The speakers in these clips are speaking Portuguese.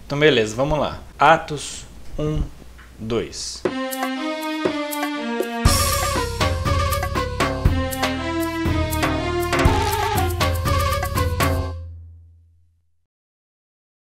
Então beleza, vamos lá. Atos 1, 2.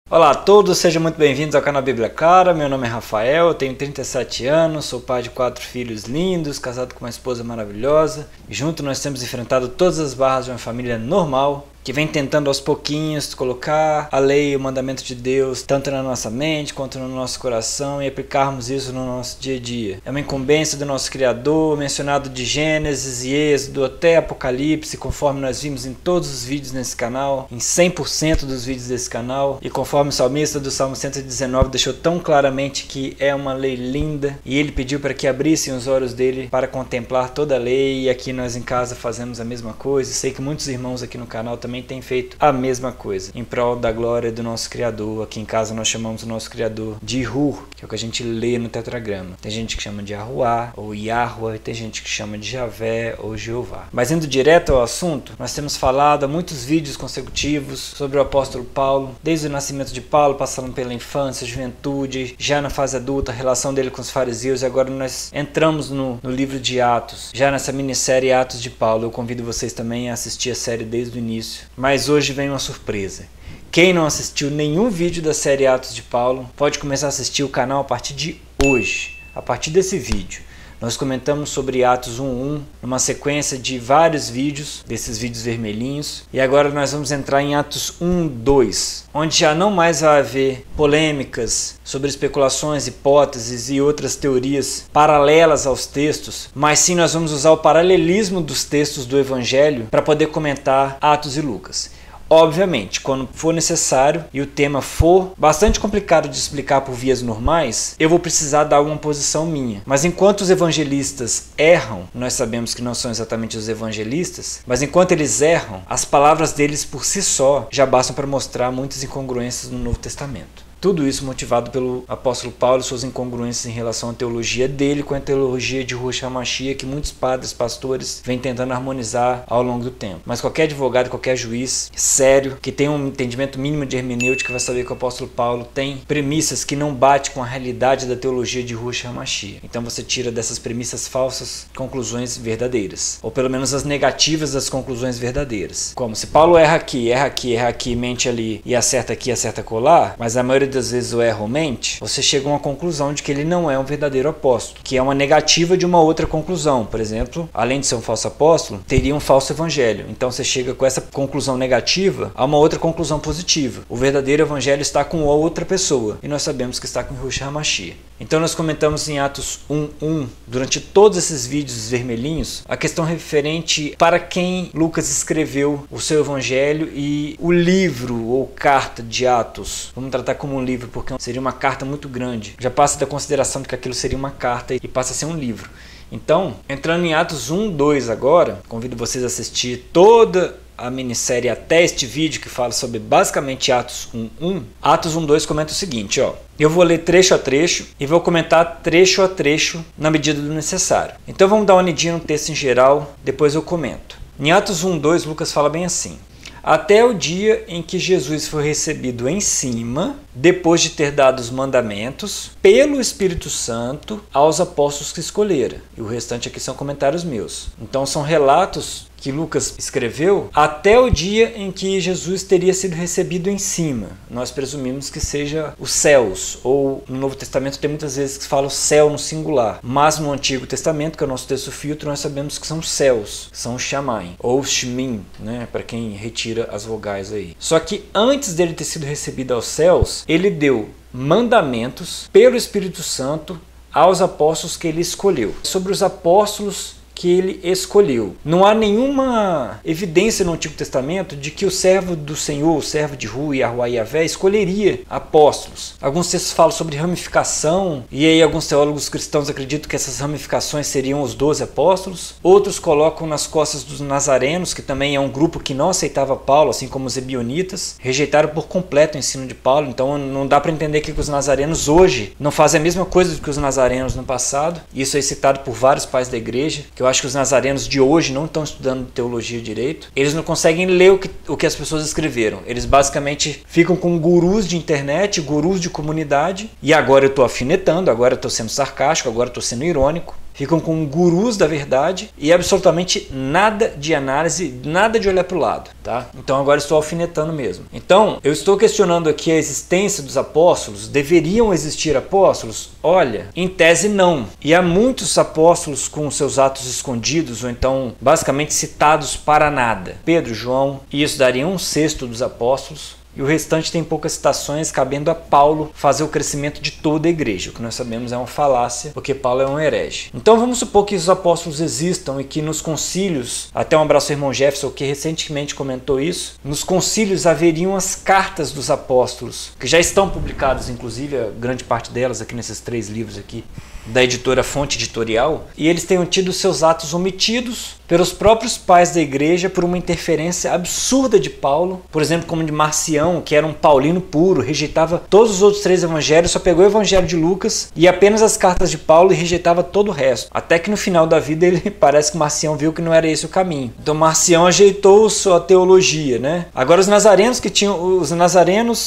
Olá a todos, sejam muito bem-vindos ao canal Bíblia Clara. Meu nome é Rafael, eu tenho 37 anos, sou pai de 4 filhos lindos, casado com uma esposa maravilhosa. E junto nós temos enfrentado todas as barras de uma família normal, que vem tentando aos pouquinhos colocar a lei e o mandamento de Deus tanto na nossa mente quanto no nosso coração e aplicarmos isso no nosso dia a dia. É uma incumbência do nosso Criador, mencionado de Gênesis e Êxodo até Apocalipse, conforme nós vimos em todos os vídeos nesse canal, em 100% dos vídeos desse canal, e conforme o salmista do Salmo 119 deixou tão claramente que é uma lei linda, e ele pediu para que abrissem os olhos dele para contemplar toda a lei, e aqui nós em casa fazemos a mesma coisa. Sei que muitos irmãos aqui no canal também tem feito a mesma coisa, em prol da glória do nosso Criador. Aqui em casa nós chamamos o nosso Criador de Hu, que é o que a gente lê no tetragrama. Tem gente que chama de Yahuwah ou Yahweh, e tem gente que chama de Javé ou Jeová. Mas indo direto ao assunto, nós temos falado há muitos vídeos consecutivos sobre o apóstolo Paulo, desde o nascimento de Paulo, passando pela infância, juventude, já na fase adulta, a relação dele com os fariseus, e agora nós entramos no livro de Atos, já nessa minissérie Atos de Paulo. Eu convido vocês também a assistir a série desde o início. Mas hoje vem uma surpresa. Quem não assistiu nenhum vídeo da série Atos de Paulo, pode começar a assistir o canal a partir de hoje, a partir desse vídeo. Nós comentamos sobre Atos 1.1, numa sequência de vários vídeos, desses vídeos vermelhinhos. E agora nós vamos entrar em Atos 1.2, onde já não mais vai haver polêmicas sobre especulações, hipóteses e outras teorias paralelas aos textos, mas sim nós vamos usar o paralelismo dos textos do Evangelho para poder comentar Atos e Lucas. Obviamente, quando for necessário e o tema for bastante complicado de explicar por vias normais, eu vou precisar dar uma posição minha. Mas enquanto os evangelistas erram, nós sabemos que não são exatamente os evangelistas, mas enquanto eles erram, as palavras deles por si só já bastam para mostrar muitas incongruências no Novo Testamento. Tudo isso motivado pelo apóstolo Paulo e suas incongruências em relação à teologia dele com a teologia de Yahushua HaMashiach, que muitos padres, pastores vêm tentando harmonizar ao longo do tempo. Mas qualquer advogado, qualquer juiz sério, que tem um entendimento mínimo de hermenêutica, vai saber que o apóstolo Paulo tem premissas que não batem com a realidade da teologia de Yahushua HaMashiach. Então você tira dessas premissas falsas conclusões verdadeiras, ou pelo menos as negativas das conclusões verdadeiras. Como se Paulo erra aqui, mente ali e acerta aqui, acerta colar, mas a maioria das vezes o erra ou mente, você chega a uma conclusão de que ele não é um verdadeiro apóstolo, que é uma negativa de uma outra conclusão. Por exemplo, além de ser um falso apóstolo, teria um falso evangelho. Então você chega com essa conclusão negativa a uma outra conclusão positiva. O verdadeiro evangelho está com outra pessoa, e nós sabemos que está com Yahushua HaMashiach. Então nós comentamos em Atos 1.1, durante todos esses vídeos vermelhinhos, a questão referente para quem Lucas escreveu o seu evangelho e o livro ou carta de Atos. Vamos tratar como um livro, porque seria uma carta muito grande. Já passa da consideração de que aquilo seria uma carta e passa a ser um livro. Então, entrando em Atos 1.2 agora, convido vocês a assistir toda a minissérie até este vídeo, que fala sobre basicamente Atos 1.1. Atos 1.2 comenta o seguinte, ó. Eu vou ler trecho a trecho e vou comentar trecho a trecho na medida do necessário. Então vamos dar uma olhadinha no texto em geral, depois eu comento. Em Atos 1.2, Lucas fala bem assim: até o dia em que Jesus foi recebido em cima, depois de ter dado os mandamentos, pelo Espírito Santo aos apóstolos que escolhera. E o restante aqui são comentários meus. Então são relatos que Lucas escreveu até o dia em que Jesus teria sido recebido em cima. Nós presumimos que seja os céus, ou no Novo Testamento tem muitas vezes que se fala o céu no singular, mas no Antigo Testamento, que é o nosso texto filtro, nós sabemos que são céus, são os Shamayim, ou os Shemim, né, para quem retira as vogais aí. Só que antes dele ter sido recebido aos céus, ele deu mandamentos pelo Espírito Santo aos apóstolos que ele escolheu. Sobre os apóstolos que ele escolheu. Não há nenhuma evidência no Antigo Testamento de que o servo do Senhor, o servo de Hu, Yahuwah e Yavé, escolheria apóstolos. Alguns textos falam sobre ramificação, e aí alguns teólogos cristãos acreditam que essas ramificações seriam os 12 apóstolos. Outros colocam nas costas dos nazarenos, que também é um grupo que não aceitava Paulo, assim como os ebionitas, rejeitaram por completo o ensino de Paulo. Então não dá para entender que os nazarenos hoje não fazem a mesma coisa do que os nazarenos no passado. Isso é citado por vários pais da igreja, que eu acho que os nazarenos de hoje não estão estudando teologia direito. Eles não conseguem ler o que as pessoas escreveram. Eles basicamente ficam com gurus de internet, gurus de comunidade, e agora eu estou afinetando, agora eu estou sendo sarcástico, agora eu estou sendo irônico. Ficam com gurus da verdade e absolutamente nada de análise, nada de olhar para o lado, tá? Então agora estou alfinetando mesmo. Então, eu estou questionando aqui a existência dos apóstolos. Deveriam existir apóstolos? Olha, em tese não. E há muitos apóstolos com seus atos escondidos, ou então basicamente citados para nada. Pedro, João, e isso daria 1/6 dos apóstolos. E o restante tem poucas citações, cabendo a Paulo fazer o crescimento de toda a igreja. O que nós sabemos é uma falácia, porque Paulo é um herege. Então vamos supor que os apóstolos existam e que nos concílios, até um abraço ao irmão Jefferson, que recentemente comentou isso, nos concílios haveriam as cartas dos apóstolos, que já estão publicadas, inclusive, a grande parte delas aqui nesses 3 livros aqui, da editora Fonte Editorial, e eles tenham tido seus atos omitidos pelos próprios pais da igreja por uma interferência absurda de Paulo, por exemplo, como de Marcião, que era um paulino puro, rejeitava todos os outros 3 evangelhos, só pegou o evangelho de Lucas e apenas as cartas de Paulo e rejeitava todo o resto. Até que no final da vida ele parece que Marcião viu que não era esse o caminho. Então Marcião ajeitou sua teologia, né? Agora os nazarenos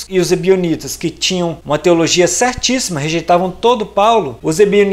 e os ebionitas que tinham uma teologia certíssima, rejeitavam todo Paulo. Os ebionitas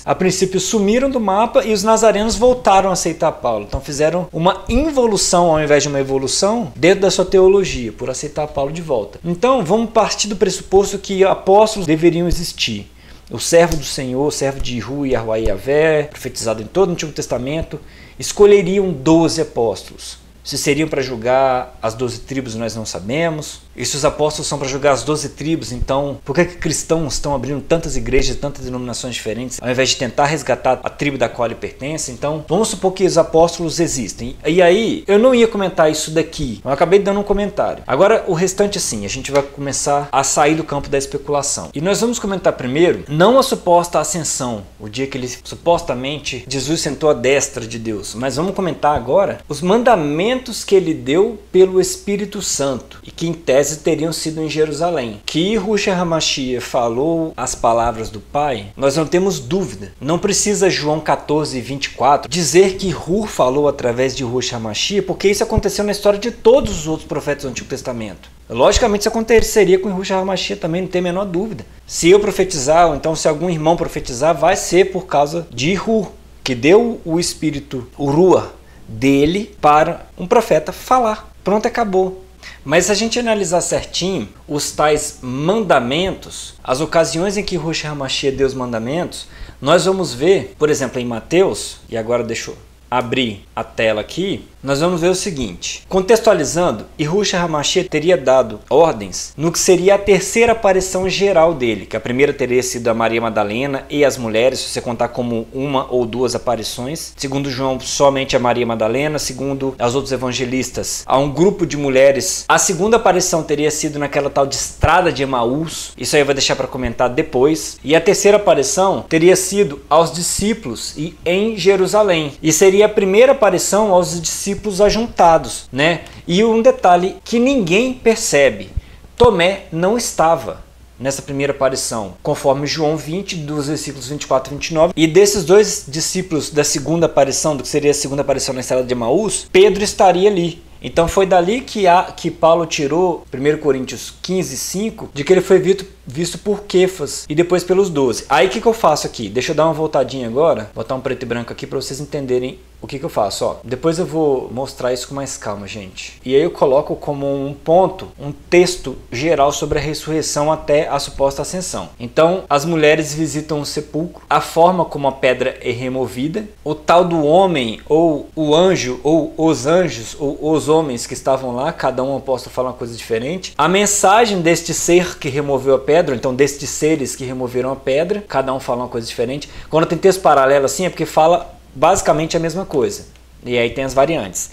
a princípio sumiram do mapa e os nazarenos voltaram a aceitar Paulo. Então fizeram uma involução ao invés de uma evolução dentro da sua teologia, por aceitar Paulo de volta. Então vamos partir do pressuposto que apóstolos deveriam existir. O servo do Senhor, o servo de Hu e Yahweh Yavé, profetizado em todo o Antigo Testamento, escolheriam 12 apóstolos. Se seriam para julgar as 12 tribos, nós não sabemos. E se os apóstolos são para julgar as 12 tribos, então por que cristãos estão abrindo tantas igrejas, tantas denominações diferentes, ao invés de tentar resgatar a tribo da qual ele pertence? Então, vamos supor que os apóstolos existem. E aí, eu não ia comentar isso daqui, eu acabei dando um comentário. Agora, o restante, sim, a gente vai começar a sair do campo da especulação. E nós vamos comentar primeiro, não a suposta ascensão, o dia que ele supostamente, Jesus sentou à destra de Deus, mas vamos comentar agora os mandamentos que ele deu pelo Espírito Santo, e que em tese teriam sido em Jerusalém. Que Yahushua HaMashiach falou as palavras do Pai, nós não temos dúvida. Não precisa João 14:24 dizer que Hur falou através de Yahushua HaMashiach, porque isso aconteceu na história de todos os outros profetas do Antigo Testamento. Logicamente isso aconteceria com Yahushua HaMashiach também, não tem a menor dúvida. Se eu profetizar, ou então se algum irmão profetizar, vai ser por causa de Hur, que deu o Espírito, o Ruah, dele para um profeta falar. Pronto, acabou. Mas se a gente analisar certinho os tais mandamentos, as ocasiões em que Yahushua HaMashiach deu os mandamentos, nós vamos ver, por exemplo, em Mateus, e agora deixa eu abrir a tela aqui, nós vamos ver o seguinte. Contextualizando, Yahushua HaMashiach teria dado ordens no que seria a terceira aparição geral dele, que a primeira teria sido a Maria Madalena e as mulheres, se você contar como uma ou duas aparições. Segundo João, somente a Maria Madalena. Segundo os outros evangelistas, há um grupo de mulheres. A segunda aparição teria sido naquela tal de estrada de Emaús. Isso aí eu vou deixar para comentar depois. E a terceira aparição teria sido aos discípulos e em Jerusalém. E seria a primeira aparição aos discípulos ajuntados, né? E um detalhe que ninguém percebe: Tomé não estava nessa primeira aparição, conforme João 20, dos versículos 24 e 29. E desses 2 discípulos da segunda aparição, do que seria a segunda aparição na estrada de Emaús, Pedro estaria ali. Então foi dali que Paulo tirou, 1 Coríntios 15:5, de que ele foi visto por Quefas e depois pelos 12. Aí o que eu faço aqui? Deixa eu dar uma voltadinha agora, botar um preto e branco aqui para vocês entenderem o que eu faço. Ó, depois eu vou mostrar isso com mais calma, gente. E aí eu coloco como um ponto, um texto geral sobre a ressurreição até a suposta ascensão. Então, as mulheres visitam o sepulcro, a forma como a pedra é removida, o tal do homem, ou o anjo, ou os anjos, ou os homens que estavam lá, cada um apóstolo fala uma coisa diferente. A mensagem deste ser que removeu a pedra, então destes seres que removeram a pedra, cada um fala uma coisa diferente. Quando tem texto paralelo assim, é porque fala basicamente a mesma coisa. E aí tem as variantes.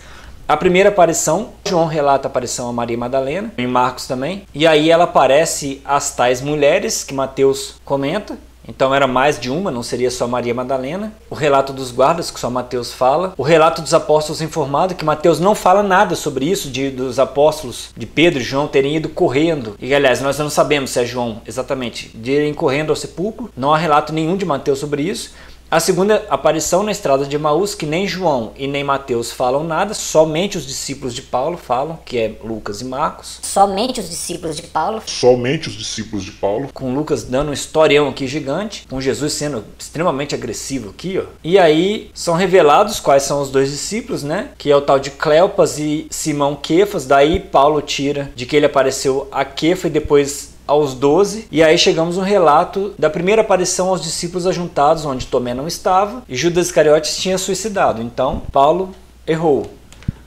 A primeira aparição, João relata a aparição a Maria Madalena, em Marcos também. E aí ela aparece as tais mulheres que Mateus comenta. Então era mais de uma, não seria só Maria Madalena. O relato dos guardas, que só Mateus fala. O relato dos apóstolos informado, que Mateus não fala nada sobre isso, dos apóstolos de Pedro e João terem ido correndo. E aliás, nós não sabemos se é João exatamente, de irem correndo ao sepulcro. Não há relato nenhum de Mateus sobre isso. A segunda aparição na estrada de Emaús, que nem João e nem Mateus falam nada, somente os discípulos de Paulo falam, que é Lucas e Marcos. Somente os discípulos de Paulo. Somente os discípulos de Paulo. Com Lucas dando um historião aqui gigante, com Jesus sendo extremamente agressivo aqui, ó. E aí são revelados quais são os dois discípulos, né? Que é o tal de Cleopas e Simão Quefas. Daí Paulo tira de que ele apareceu a Quefa e depois aos 12, e aí chegamos no relato da primeira aparição aos discípulos ajuntados, onde Tomé não estava e Judas Iscariotes tinha suicidado. Então Paulo errou.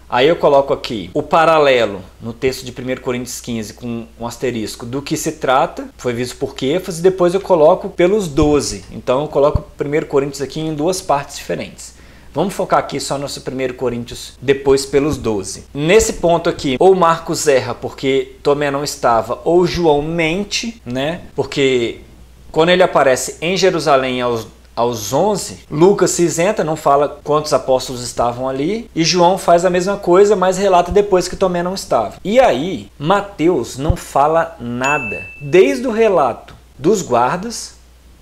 Aí eu coloco aqui o paralelo no texto de 1 Coríntios 15 com um asterisco do que se trata, foi visto por Quefas, e depois eu coloco pelos 12. Então eu coloco 1 Coríntios aqui em duas partes diferentes. Vamos focar aqui só no 1 Coríntios, depois pelos 12. Nesse ponto aqui, ou Marcos erra porque Tomé não estava, ou João mente, né? Porque quando ele aparece em Jerusalém aos 11, Lucas se isenta, não fala quantos apóstolos estavam ali, e João faz a mesma coisa, mas relata depois que Tomé não estava. E aí, Mateus não fala nada. Desde o relato dos guardas,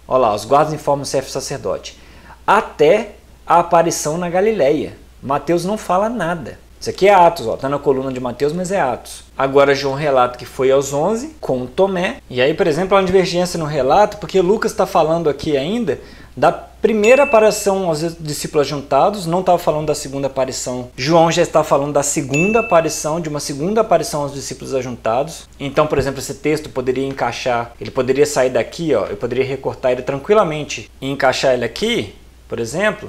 olha lá, os guardas informam o chefe sacerdote, até a aparição na Galileia. Mateus não fala nada. Isso aqui é Atos, ó, tá na coluna de Mateus, mas é Atos. Agora João relata que foi aos 11 com Tomé. E aí, por exemplo, há uma divergência no relato, porque Lucas está falando aqui ainda da primeira aparição aos discípulos juntados, não estava falando da segunda aparição. João já está falando da segunda aparição, de uma segunda aparição aos discípulos ajuntados. Então, por exemplo, esse texto poderia encaixar, ele poderia sair daqui, ó, eu poderia recortar ele tranquilamente e encaixar ele aqui, por exemplo.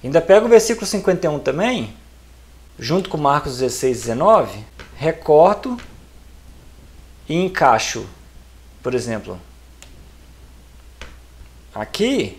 Ainda pego o versículo 51 também, junto com Marcos 16, 19, recorto e encaixo, por exemplo, aqui,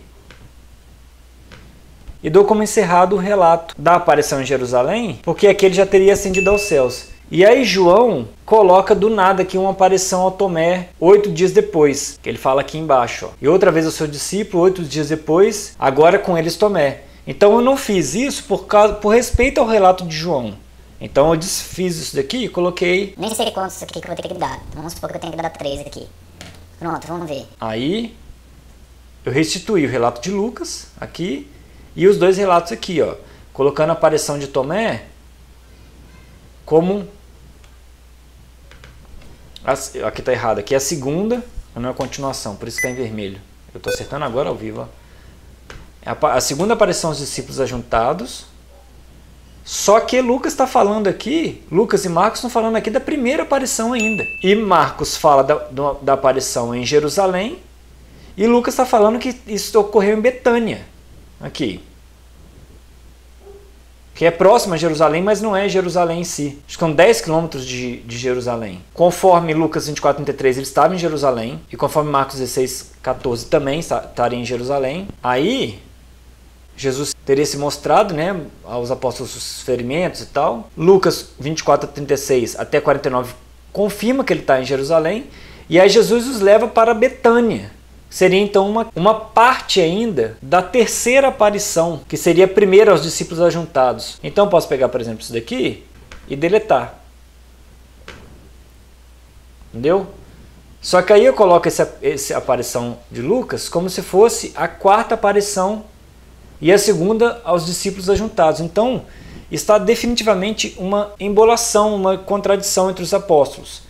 e dou como encerrado o relato da aparição em Jerusalém, porque aqui ele já teria ascendido aos céus. E aí João coloca do nada aqui uma aparição ao Tomé 8 dias depois, que ele fala aqui embaixo, ó. E outra vez ao seu discípulo 8 dias depois, agora com eles Tomé. Então eu não fiz isso por respeito ao relato de João. Então eu desfiz isso daqui e coloquei... Nem sei quantos aqui que eu vou ter que dar. Vamos supor que eu tenho que dar 3 aqui. Pronto, vamos ver. Aí eu restituí o relato de Lucas aqui e os dois relatos aqui, ó. Colocando a aparição de Tomé como... Aqui está errado. Aqui é a segunda, não é a continuação. Por isso que está em vermelho. Eu estou acertando agora ao vivo, ó. A segunda aparição aos discípulos ajuntados, só que Lucas está falando aqui, Lucas e Marcos estão falando aqui da primeira aparição ainda. E Marcos fala da aparição em Jerusalém, e Lucas está falando que isso ocorreu em Betânia, aqui. Que é próximo a Jerusalém, mas não é Jerusalém em si. Acho que são 10 quilômetros de Jerusalém. Conforme Lucas 24:33, ele estava em Jerusalém, e conforme Marcos 16:14 também estaria em Jerusalém. Aí Jesus teria se mostrado, né, aos apóstolos os ferimentos e tal. Lucas 24:36 até 49 confirma que ele está em Jerusalém. E aí Jesus os leva para Betânia. Seria então uma parte ainda da terceira aparição, que seria a primeira aos discípulos ajuntados. Então eu posso pegar, por exemplo, isso daqui e deletar. Entendeu? Só que aí eu coloco essa aparição de Lucas como se fosse a quarta aparição e a segunda aos discípulos ajuntados. Então, está definitivamente uma embolação, uma contradição entre os apóstolos.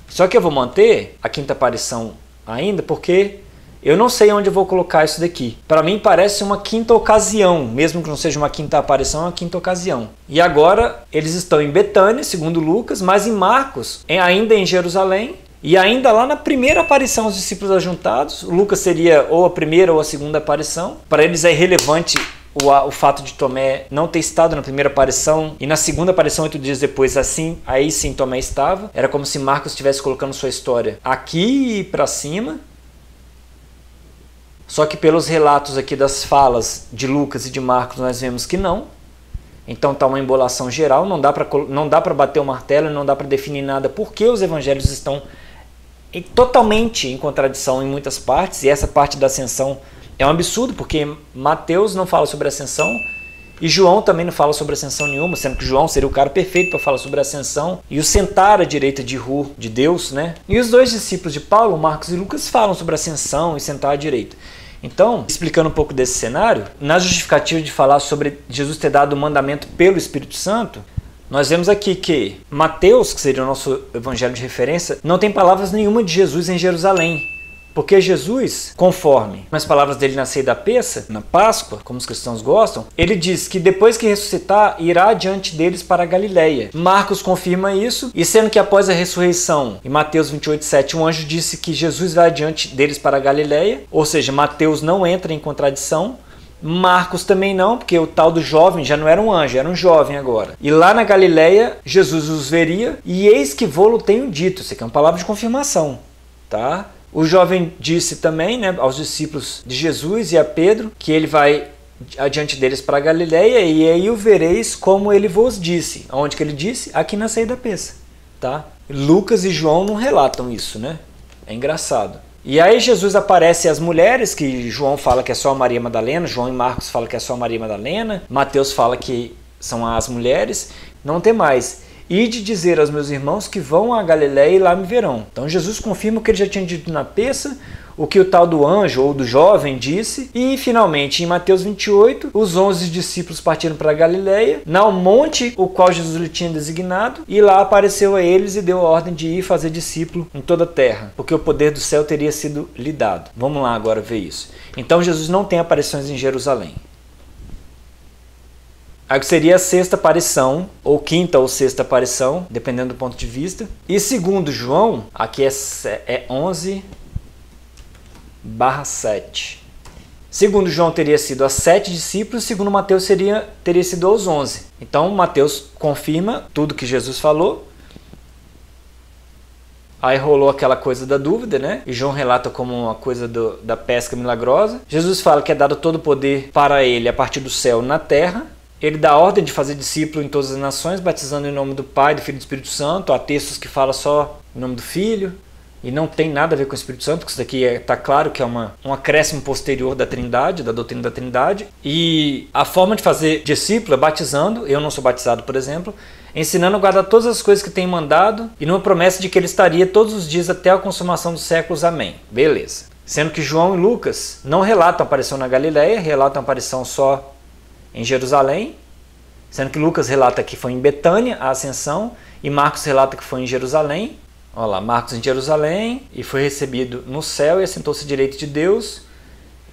Só que eu vou manter a quinta aparição ainda, porque eu não sei onde eu vou colocar isso daqui. Para mim parece uma quinta ocasião, mesmo que não seja uma quinta aparição, é uma quinta ocasião. E agora eles estão em Betânia, segundo Lucas, mas em Marcos, ainda em Jerusalém, e ainda lá na primeira aparição aos discípulos ajuntados. Lucas seria ou a primeira ou a segunda aparição. Para eles é irrelevante o fato de Tomé não ter estado na primeira aparição e na segunda aparição 8 dias depois, assim, aí sim Tomé estava. Era como se Marcos estivesse colocando sua história aqui para cima. Só que pelos relatos aqui das falas de Lucas e de Marcos nós vemos que não. Então está uma embolação geral, não dá para bater o martelo, não dá para definir nada, porque os evangelhos estão totalmente em contradição em muitas partes, e essa parte da ascensão é um absurdo, porque Mateus não fala sobre ascensão e João também não fala sobre ascensão nenhuma, sendo que João seria o cara perfeito para falar sobre ascensão e o sentar à direita de Deus, né? E os dois discípulos de Paulo, Marcos e Lucas, falam sobre ascensão e sentar à direita. Então, explicando um pouco desse cenário, na justificativa de falar sobre Jesus ter dado o mandamento pelo Espírito Santo, nós vemos aqui que Mateus, que seria o nosso evangelho de referência, não tem palavras nenhuma de Jesus em Jerusalém. Porque Jesus, conforme as palavras dele na ceia da peça, na Páscoa, como os cristãos gostam, ele diz que depois que ressuscitar, irá diante deles para a Galileia. Marcos confirma isso, e sendo que após a ressurreição, em Mateus 28:7, um anjo disse que Jesus vai diante deles para a Galileia, ou seja, Mateus não entra em contradição, Marcos também não, porque o tal do jovem já não era um anjo, era um jovem agora. E lá na Galileia, Jesus os veria, e eis que vou-lo tenho dito. Isso aqui é uma palavra de confirmação, tá? O jovem disse também, né, aos discípulos de Jesus e a Pedro que ele vai adiante deles para a Galileia e aí o vereis como ele vos disse. Onde que ele disse? Aqui na ceia da peça. Tá? Lucas e João não relatam isso, né? É engraçado. E aí Jesus aparece às mulheres, que João fala que é só a Maria Madalena, João e Marcos falam que é só a Maria Madalena, Mateus fala que são as mulheres, não tem mais. Ide dizer aos meus irmãos que vão à Galileia e lá me verão. Então Jesus confirma o que ele já tinha dito na peça, o que o tal do anjo ou do jovem disse. E finalmente em Mateus 28, os 11 discípulos partiram para a Galileia, ao monte o qual Jesus lhe tinha designado, e lá apareceu a eles e deu a ordem de ir fazer discípulo em toda a terra, porque o poder do céu teria sido lhe dado. Vamos lá agora ver isso. Então Jesus não tem aparições em Jerusalém. Aí seria a sexta aparição, ou quinta ou sexta aparição, dependendo do ponto de vista. E segundo João, aqui é 11/7. Segundo João teria sido a 7 discípulos, segundo Mateus teria sido aos 11. Então Mateus confirma tudo que Jesus falou. Aí rolou aquela coisa da dúvida, né? E João relata como uma coisa da pesca milagrosa. Jesus fala que é dado todo o poder para ele a partir do céu na terra. Ele dá ordem de fazer discípulo em todas as nações, batizando em nome do Pai, do Filho e do Espírito Santo. Há textos que falam só em nome do Filho, e não tem nada a ver com o Espírito Santo, porque isso daqui está claro que é um acréscimo posterior da Trindade, da doutrina da Trindade. E a forma de fazer discípulo é batizando, eu não sou batizado, por exemplo, ensinando a guardar todas as coisas que tem mandado, e numa promessa de que ele estaria todos os dias até a consumação dos séculos. Amém. Beleza. Sendo que João e Lucas não relatam a aparição na Galileia, relatam a aparição só em Jerusalém, sendo que Lucas relata que foi em Betânia a ascensão e Marcos relata que foi em Jerusalém. Olha lá, Marcos em Jerusalém e foi recebido no céu e assentou-se à direita de Deus.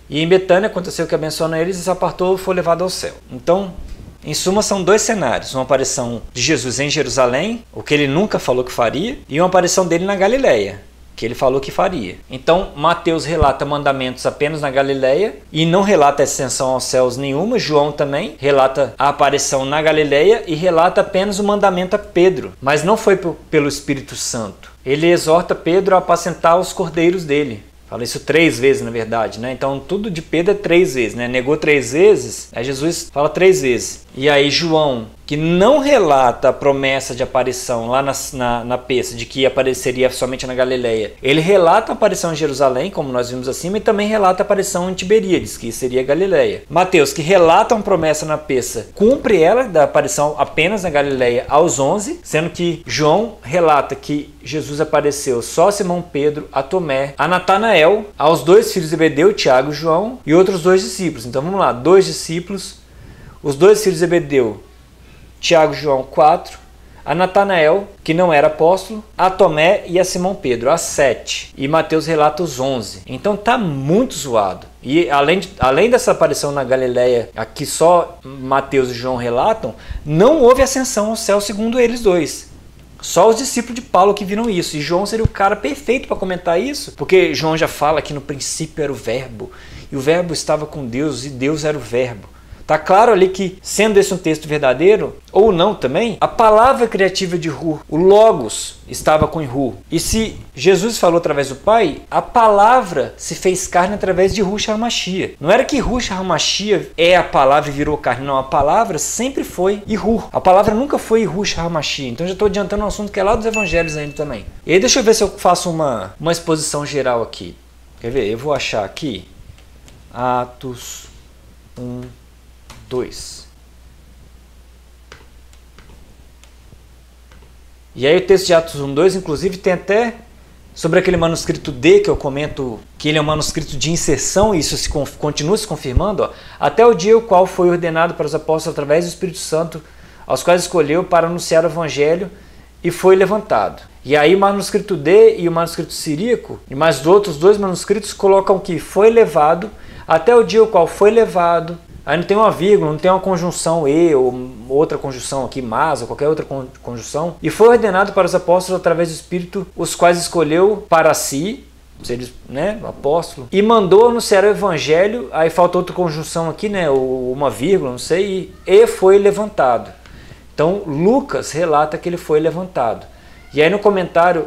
E em Betânia aconteceu que abençoando eles e se apartou e foi levado ao céu. Então, em suma, são dois cenários. Uma aparição de Jesus em Jerusalém, o que ele nunca falou que faria, e uma aparição dele na Galileia, que ele falou que faria. Então, Mateus relata mandamentos apenas na Galileia e não relata ascensão aos céus nenhuma. João também relata a aparição na Galileia e relata apenas o mandamento a Pedro, mas não foi pelo Espírito Santo. Ele exorta Pedro a apacentar os cordeiros dele. Fala isso 3 vezes, na verdade, né? Então, tudo de Pedro é 3 vezes, né? Negou 3 vezes, aí Jesus fala 3 vezes. E aí João, que não relata a promessa de aparição lá na peça, de que apareceria somente na Galileia, ele relata a aparição em Jerusalém, como nós vimos acima, e também relata a aparição em Tiberíades, que seria Galileia. Mateus, que relata uma promessa na peça, cumpre ela da aparição apenas na Galileia aos 11, sendo que João relata que Jesus apareceu só a Simão Pedro, a Tomé, a Natanael, aos 2 filhos de Zebedeu, Tiago e João, e outros 2 discípulos. Então vamos lá, 2 discípulos, os 2 filhos de Zebedeu, Tiago e João, 4, a Natanael, que não era apóstolo, a Tomé e a Simão Pedro, a 7. E Mateus relata os 11. Então tá muito zoado. E além dessa aparição na Galileia, aqui só Mateus e João relatam, não houve ascensão ao céu segundo eles dois. Só os discípulos de Paulo que viram isso. E João seria o cara perfeito para comentar isso, porque João já fala que no princípio era o verbo, e o verbo estava com Deus, e Deus era o verbo. Está claro ali que, sendo esse um texto verdadeiro, ou não também, a palavra criativa de Hu, o Logos, estava com Hu. E se Jesus falou através do Pai, a palavra se fez carne através de Yahushua HaMashiach. Não era que Yahushua HaMashiach é a palavra e virou carne, não. A palavra sempre foi Yahu. A palavra nunca foi Yahushua HaMashiach. Então já estou adiantando um assunto que é lá dos evangelhos ainda também. E aí deixa eu ver se eu faço uma exposição geral aqui. Quer ver? Eu vou achar aqui Atos 1, 2. E aí o texto de Atos 1, 2, inclusive, tem até sobre aquele manuscrito D, que eu comento que ele é um manuscrito de inserção, e isso continua se confirmando, ó, até o dia o qual foi ordenado para os apóstolos através do Espírito Santo, aos quais escolheu para anunciar o Evangelho, e foi levantado. E aí o manuscrito D e o manuscrito siríaco, e mais outros dois manuscritos, colocam que foi levado, até o dia o qual foi levado. Aí não tem uma vírgula, não tem uma conjunção e, ou outra conjunção aqui, mas, ou qualquer outra conjunção. E foi ordenado para os apóstolos através do Espírito, os quais escolheu para si, eles, né, apóstolo, e mandou anunciar o Evangelho. Aí falta outra conjunção aqui, né, ou uma vírgula, não sei, e foi levantado. Então Lucas relata que ele foi levantado. E aí no comentário,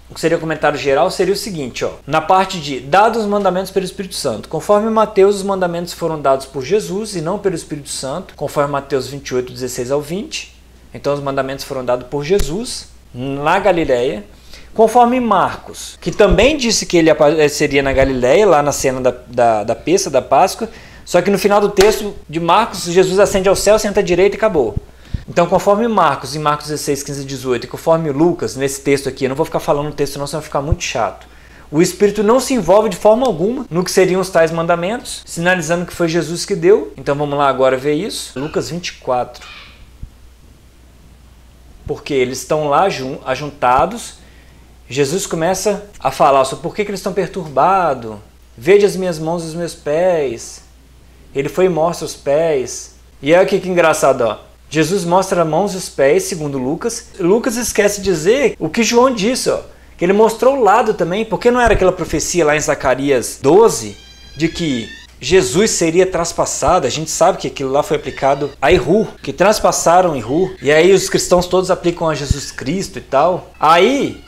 o que seria o comentário geral, seria o seguinte, ó, na parte de dados os mandamentos pelo Espírito Santo. Conforme Mateus, os mandamentos foram dados por Jesus e não pelo Espírito Santo, conforme Mateus 28, 16 ao 20. Então os mandamentos foram dados por Jesus na Galileia. Conforme Marcos, que também disse que ele apareceria na Galileia, lá na cena da Pessa, da Páscoa, só que no final do texto de Marcos, Jesus ascende ao céu, senta à direita e acabou. Então, conforme Marcos, em Marcos 16, 15 e 18, e conforme Lucas, nesse texto aqui, eu não vou ficar falando o texto não, senão vai ficar muito chato. O Espírito não se envolve de forma alguma no que seriam os tais mandamentos, sinalizando que foi Jesus que deu. Então vamos lá agora ver isso. Lucas 24. Porque eles estão lá ajuntados, Jesus começa a falar sobre por que eles estão perturbados. Vede as minhas mãos e os meus pés. Ele foi e mostra os pés. E olha que engraçado, ó. Jesus mostra as mãos e os pés, segundo Lucas. Lucas esquece de dizer o que João disse, ó, que ele mostrou o lado também, porque não era aquela profecia lá em Zacarias 12, de que Jesus seria traspassado. A gente sabe que aquilo lá foi aplicado a Iru, que traspassaram Iru, e aí os cristãos todos aplicam a Jesus Cristo e tal. Aí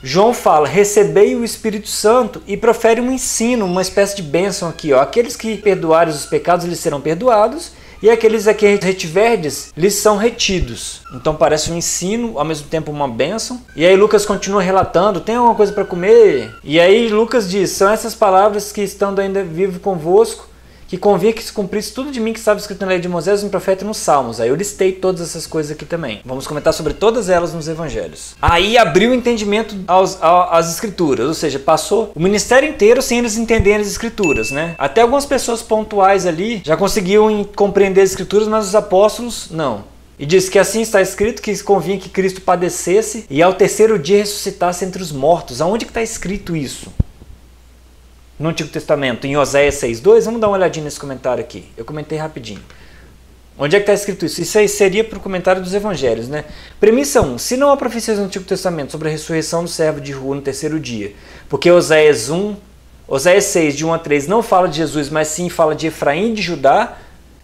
João fala, recebei o Espírito Santo, e profere um ensino, uma espécie de bênção aqui, ó. Aqueles que perdoarem os pecados, lhes serão perdoados, e aqueles a que retiverdes, lhes são retidos. Então parece um ensino, ao mesmo tempo uma bênção. E aí Lucas continua relatando, tem alguma coisa para comer? E aí Lucas diz, são essas palavras que estando ainda vivo convosco, que convinha que se cumprisse tudo de mim que estava escrito na lei de Moisés, no profeta e nos salmos. Aí eu listei todas essas coisas aqui também. Vamos comentar sobre todas elas nos evangelhos. Aí abriu o entendimento às escrituras, ou seja, passou o ministério inteiro sem eles entenderem as escrituras, né? Até algumas pessoas pontuais ali já conseguiam compreender as escrituras, mas os apóstolos não. E diz que assim está escrito que convinha que Cristo padecesse e ao terceiro dia ressuscitasse entre os mortos. Aonde que está escrito isso? No Antigo Testamento, em Oséias 6:2, vamos dar uma olhadinha nesse comentário aqui. Eu comentei rapidinho. Onde é que está escrito isso? Isso aí seria para o comentário dos evangelhos, né? Premissa 1. Se não há profecias no Antigo Testamento sobre a ressurreição do servo de Ru no terceiro dia, porque Oséias 6, de 1 a 3, não fala de Jesus, mas sim fala de Efraim e de Judá,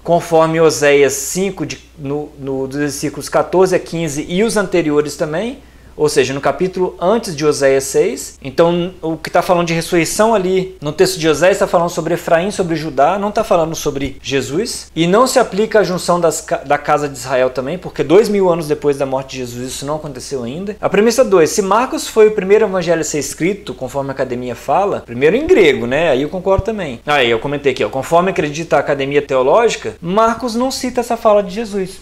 conforme Oséias 5, dos versículos 14 a 15 e os anteriores também, ou seja, no capítulo antes de Oséias 6. Então, o que está falando de ressurreição ali, no texto de Oséias, está falando sobre Efraim, sobre Judá, não está falando sobre Jesus. E não se aplica a junção da casa de Israel também, porque 2000 anos depois da morte de Jesus, isso não aconteceu ainda. A premissa 2, se Marcos foi o primeiro evangelho a ser escrito, conforme a academia fala, primeiro em grego, né? Aí eu concordo também. Aí eu comentei aqui, ó, conforme acredita a academia teológica, Marcos não cita essa fala de Jesus.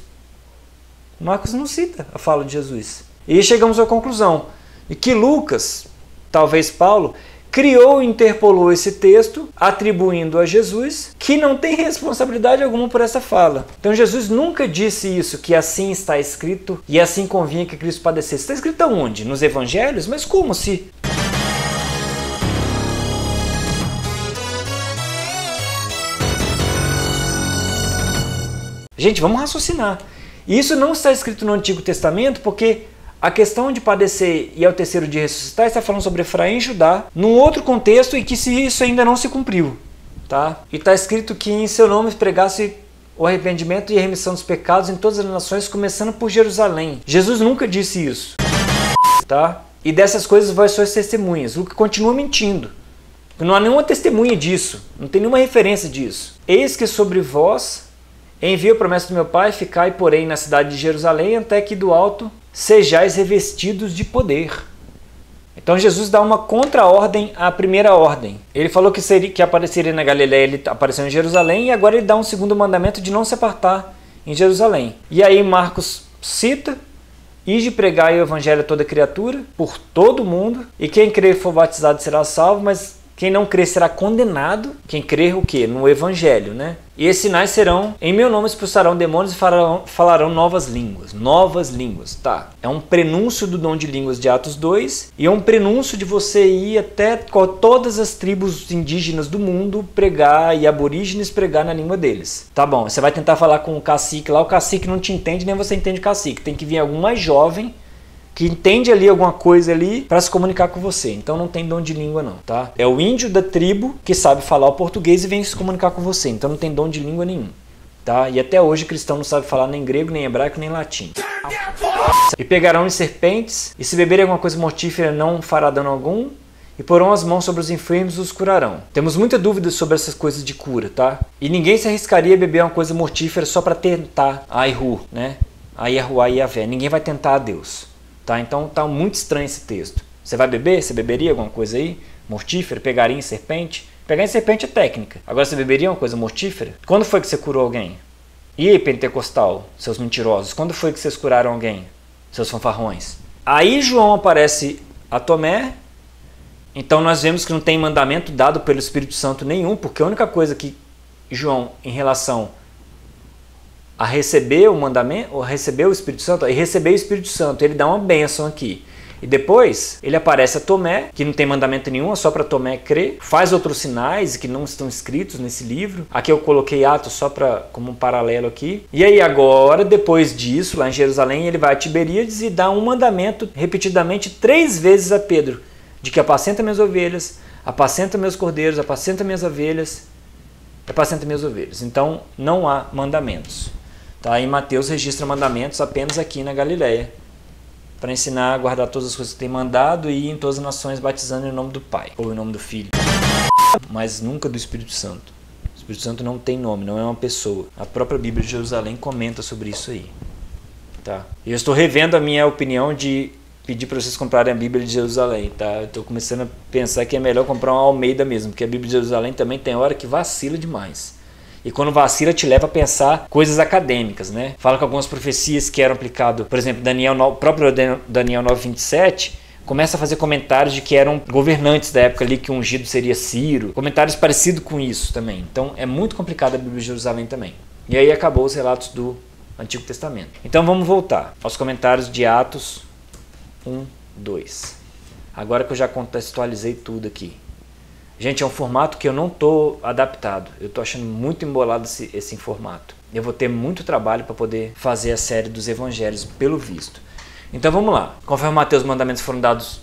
Marcos não cita a fala de Jesus. E chegamos à conclusão de que Lucas, talvez Paulo, criou e interpolou esse texto, atribuindo a Jesus, que não tem responsabilidade alguma por essa fala. Então Jesus nunca disse isso, que assim está escrito e assim convinha que Cristo padecesse. Está escrito aonde? Nos evangelhos? Mas como se... Gente, vamos raciocinar. Isso não está escrito no Antigo Testamento porque a questão de padecer e ao terceiro dia ressuscitar está falando sobre Efraim e Judá, num outro contexto e que isso ainda não se cumpriu. Tá? E está escrito que em seu nome pregasse o arrependimento e a remissão dos pecados em todas as nações, começando por Jerusalém. Jesus nunca disse isso. Tá? E dessas coisas vai suas testemunhas. Lucas continua mentindo. Não há nenhuma testemunha disso. Não tem nenhuma referência disso. Eis que sobre vós envio a promessa do meu Pai, ficai, porém, na cidade de Jerusalém, até que do alto sejais revestidos de poder. Então Jesus dá uma contra-ordem à primeira ordem. Ele falou que apareceria na Galileia, ele apareceu em Jerusalém, e agora ele dá um segundo mandamento de não se apartar em Jerusalém. E aí Marcos cita ide pregar o evangelho a toda criatura, por todo mundo, e quem crer e for batizado será salvo, mas quem não crer será condenado. Quem crer o quê? No evangelho, né? E esses sinais serão, em meu nome expulsarão demônios e falarão novas línguas. Novas línguas, tá. É um prenúncio do dom de línguas de Atos 2 e é um prenúncio de você ir até todas as tribos indígenas do mundo pregar e aborígenes pregar na língua deles. Tá bom, você vai tentar falar com o cacique lá, o cacique não te entende, nem você entende o cacique. Tem que vir algum mais jovem que entende ali alguma coisa ali para se comunicar com você. Então não tem dom de língua não, tá? É o índio da tribo que sabe falar o português e vem se comunicar com você. Então não tem dom de língua nenhum, tá? E até hoje cristão não sabe falar nem grego, nem hebraico, nem latim. E pegarão em serpentes, e se beberem alguma coisa mortífera não fará dano algum, e porão as mãos sobre os enfermos e os curarão. Temos muita dúvida sobre essas coisas de cura, tá? E ninguém se arriscaria a beber uma coisa mortífera só para tentar a Aihu, né? A Yahuwah e Yahvé. Ninguém vai tentar a Deus. Tá, então tá muito estranho esse texto. Você vai beber? Você beberia alguma coisa aí? Mortífera? Pegaria em serpente? Pegar em serpente é técnica. Agora você beberia uma coisa mortífera? Quando foi que você curou alguém? E aí, pentecostal, seus mentirosos? Quando foi que vocês curaram alguém? Seus fanfarrões? Aí João aparece a Tomé. Então nós vemos que não tem mandamento dado pelo Espírito Santo nenhum, porque a única coisa que João, em relação a receber o mandamento, ou receber o Espírito Santo, e receber o Espírito Santo, ele dá uma bênção aqui. E depois ele aparece a Tomé, que não tem mandamento nenhum, é só para Tomé crer, faz outros sinais que não estão escritos nesse livro. Aqui eu coloquei Atos só como um paralelo aqui. E aí agora, depois disso, lá em Jerusalém, ele vai a Tiberíades e dá um mandamento repetidamente 3 vezes a Pedro, de que apacenta minhas ovelhas, apacenta meus cordeiros, apacenta minhas ovelhas, apacenta minhas ovelhas. Então não há mandamentos. Tá? E Mateus registra mandamentos apenas aqui na Galileia, para ensinar a guardar todas as coisas que tem mandado e ir em todas as nações batizando em nome do Pai, ou em nome do Filho, mas nunca do Espírito Santo. O Espírito Santo não tem nome, não é uma pessoa. A própria Bíblia de Jerusalém comenta sobre isso aí. Tá? E eu estou revendo a minha opinião de pedir para vocês comprarem a Bíblia de Jerusalém. Tá? Eu estou começando a pensar que é melhor comprar uma Almeida mesmo, porque a Bíblia de Jerusalém também tem hora que vacila demais. E quando vacila, te leva a pensar coisas acadêmicas, né? Fala que algumas profecias que eram aplicadas, por exemplo, o próprio Daniel 9:27, começa a fazer comentários de que eram governantes da época ali, que o ungido seria Ciro. Comentários parecidos com isso também. Então é muito complicado a Bíblia de Jerusalém também. E aí acabou os relatos do Antigo Testamento. Então vamos voltar aos comentários de Atos 1:2. Agora que eu já contextualizei tudo aqui. Gente, é um formato que eu não estou adaptado. Eu estou achando muito embolado esse formato. Eu vou ter muito trabalho para poder fazer a série dos evangelhos, pelo visto. Então vamos lá. Conforme Mateus, os mandamentos foram dados,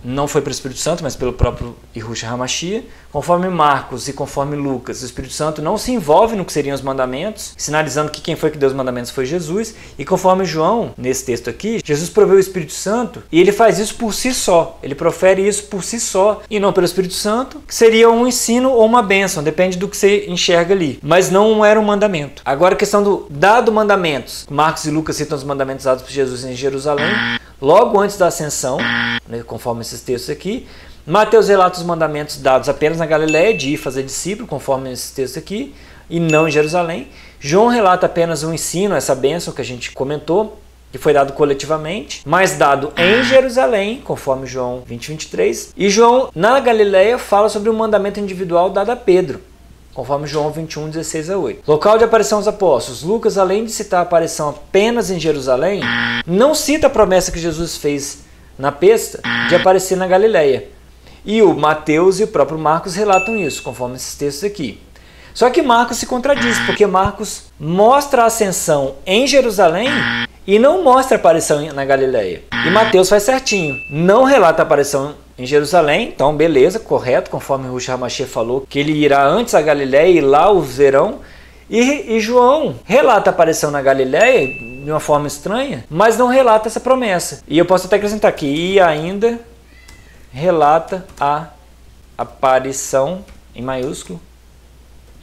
não foi pelo Espírito Santo, mas pelo próprio Yahushua HaMashiach. Conforme Marcos e conforme Lucas, o Espírito Santo não se envolve no que seriam os mandamentos, sinalizando que quem foi que deu os mandamentos foi Jesus. E conforme João, nesse texto aqui, Jesus proveu o Espírito Santo e ele faz isso por si só. Ele profere isso por si só e não pelo Espírito Santo, que seria um ensino ou uma bênção, depende do que você enxerga ali. Mas não era um mandamento. Agora a questão do dado mandamentos. Marcos e Lucas citam os mandamentos dados por Jesus em Jerusalém, logo antes da ascensão, né, conforme esses textos aqui. Mateus relata os mandamentos dados apenas na Galileia, de ir fazer discípulo, conforme esses textos aqui, e não em Jerusalém. João relata apenas um ensino, essa bênção que a gente comentou, que foi dado coletivamente, mas dado em Jerusalém, conforme João 20:23. E João, na Galileia, fala sobre um mandamento individual dado a Pedro, conforme João 21:16-8. Local de aparição aos apóstolos. Lucas, além de citar a aparição apenas em Jerusalém, não cita a promessa que Jesus fez na besta de aparecer na Galileia. E o Mateus e o próprio Marcos relatam isso, conforme esses textos aqui. Só que Marcos se contradiz, porque Marcos mostra a ascensão em Jerusalém e não mostra a aparição na Galileia. E Mateus faz certinho. Não relata a aparição em Jerusalém, então beleza, correto, conforme o Yahushua HaMashiach falou, que ele irá antes a Galileia e lá o verão. E João relata a aparição na Galileia de uma forma estranha, mas não relata essa promessa. E eu posso até acrescentar aqui, e ainda relata a aparição, em maiúsculo,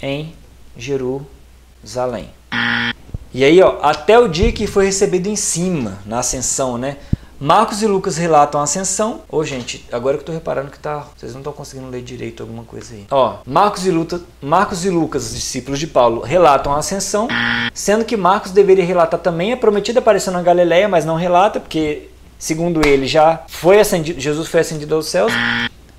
em Jerusalém. E aí, ó, até o dia que foi recebido em cima, na ascensão, né? Marcos e Lucas relatam a ascensão. Ô, gente, agora que eu tô reparando que vocês não estão conseguindo ler direito alguma coisa aí. Ó, Marcos e Lucas, discípulos de Paulo, relatam a ascensão, sendo que Marcos deveria relatar também a prometida aparição na Galileia, mas não relata, porque, segundo ele, Jesus foi ascendido aos céus.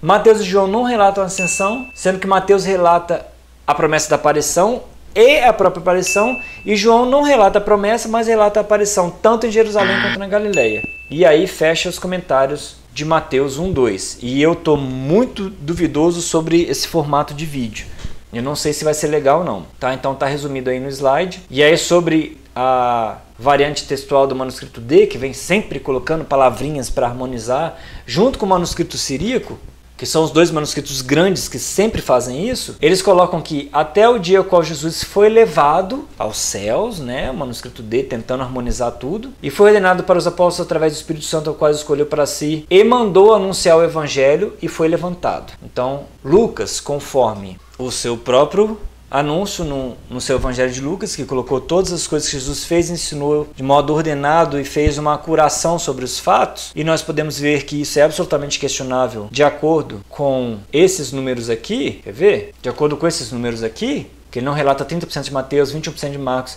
Mateus e João não relatam a ascensão, sendo que Mateus relata a promessa da aparição e a própria aparição, e João não relata a promessa, mas relata a aparição tanto em Jerusalém quanto na Galileia. E aí fecha os comentários de Mateus 1:2. E eu estou muito duvidoso sobre esse formato de vídeo. Eu não sei se vai ser legal ou não. Tá? Então tá resumido aí no slide. E aí sobre a variante textual do manuscrito D, que vem sempre colocando palavrinhas para harmonizar, junto com o manuscrito siríaco, que são os dois manuscritos grandes que sempre fazem isso, eles colocam que até o dia qual Jesus foi levado aos céus, né, o manuscrito D tentando harmonizar tudo, e foi ordenado para os apóstolos através do Espírito Santo, ao qual escolheu para si, e mandou anunciar o evangelho e foi levantado. Então, Lucas, conforme o seu próprio anúncio no seu Evangelho de Lucas, que colocou todas as coisas que Jesus fez, ensinou de modo ordenado e fez uma acuração sobre os fatos, e nós podemos ver que isso é absolutamente questionável de acordo com esses números aqui. Quer ver? De acordo com esses números aqui, que ele não relata 30% de Mateus, 21% de Marcos,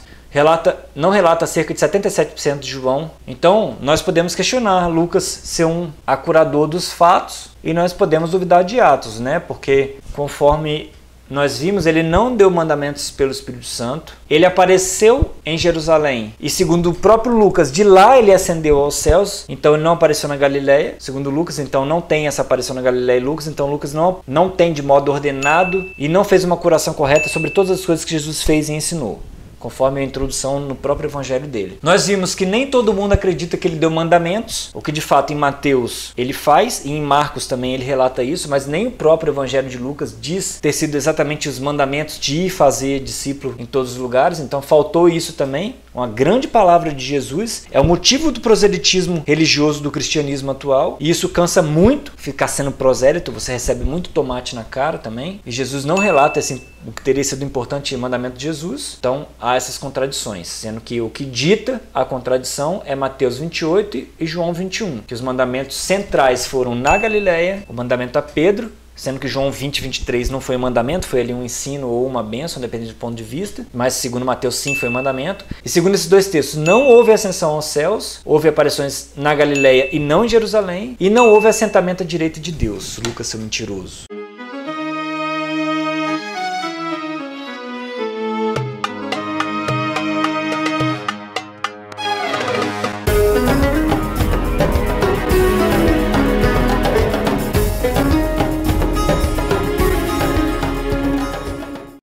não relata cerca de 77% de João. Então, nós podemos questionar Lucas ser um acurador dos fatos, e nós podemos duvidar de Atos, né? Porque conforme nós vimos, ele não deu mandamentos pelo Espírito Santo, ele apareceu em Jerusalém, e segundo o próprio Lucas, de lá ele ascendeu aos céus, então ele não apareceu na Galileia, segundo Lucas, então não tem essa aparição na Galileia e Lucas, então Lucas não tem de modo ordenado e não fez uma curação correta sobre todas as coisas que Jesus fez e ensinou, conforme a introdução no próprio evangelho dele. Nós vimos que nem todo mundo acredita que ele deu mandamentos, o que de fato em Mateus ele faz, e em Marcos também ele relata isso, mas nem o próprio evangelho de Lucas diz ter sido exatamente os mandamentos de ir fazer discípulo em todos os lugares, então faltou isso também. Uma grande palavra de Jesus é o motivo do proselitismo religioso do cristianismo atual, e isso cansa muito, ficar sendo prosélito, você recebe muito tomate na cara também, e Jesus não relata o que teria sido importante mandamento de Jesus. Então há essas contradições, sendo que o que dita a contradição é Mateus 28 e João 21, que os mandamentos centrais foram na Galileia, o mandamento a Pedro, sendo que João 20 e 23 não foi um mandamento, foi ali um ensino ou uma bênção, dependendo do ponto de vista, mas segundo Mateus sim foi um mandamento. E segundo esses dois textos, não houve ascensão aos céus, houve aparições na Galileia e não em Jerusalém, e não houve assentamento à direita de Deus. Lucas, seu mentiroso.